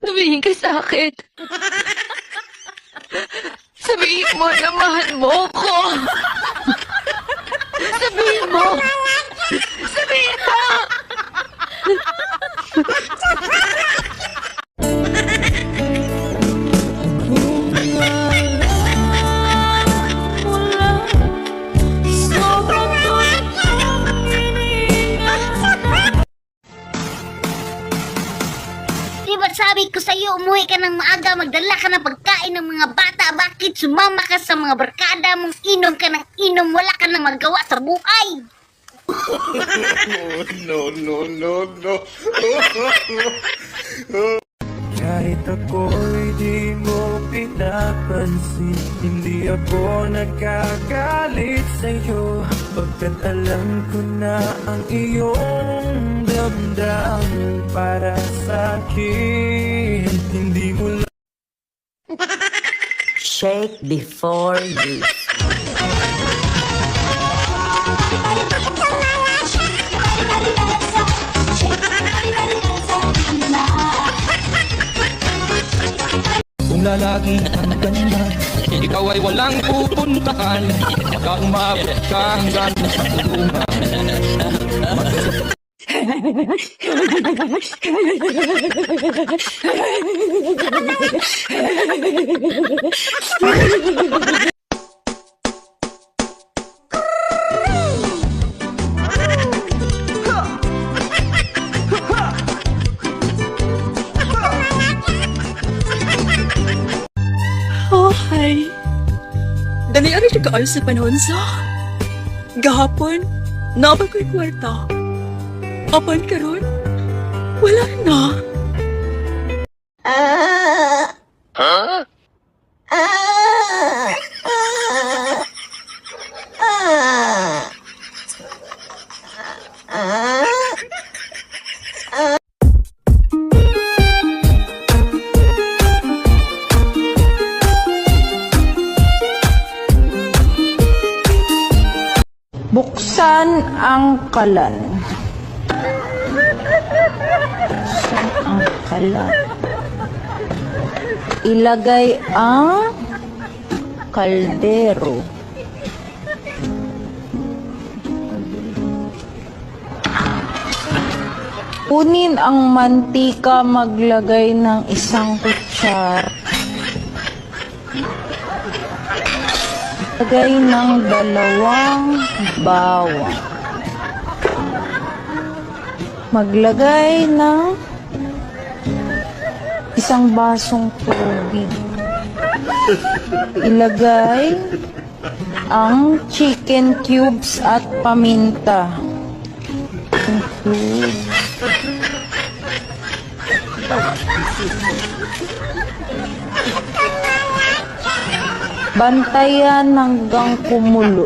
Tumingin ka sa akin. Sabihin mo na mahal mo ko. Sabihin mo. Sabihin mo. Di ba sabi ko sa'yo, umuwi ka ng maaga, magdala ka ng pagkain ng mga bata. Bakit sumama ka sa mga barkada mong inom ka ng inom, wala ka nang magawa sa buhay? Kahit ako'y di mo pinapansin, hindi ako nagkagalit sa'yo, pagkat alam ko na ang iyong damdamin para sa'kin. Hindi mo lang Shake before you. kung lalaki ang ganda, ikaw ay walang pupuntahan, baka umabot ka hanggang sa tulungan. Oh, hi. Dali ano siya kaayos sa panahon sa? Gahapon, naabang ko'y kwarta. Apan karon, wala na. Buksan ang kalan. Buksan ang kalan. Ilagay ang kaldero. Kunin ang mantika, maglagay ng isang kutsara. Lagay ng 2 bawang. Maglagay ng 1 basong tubig. Ilagay ang chicken cubes at paminta. Bantayan hanggang kumulo.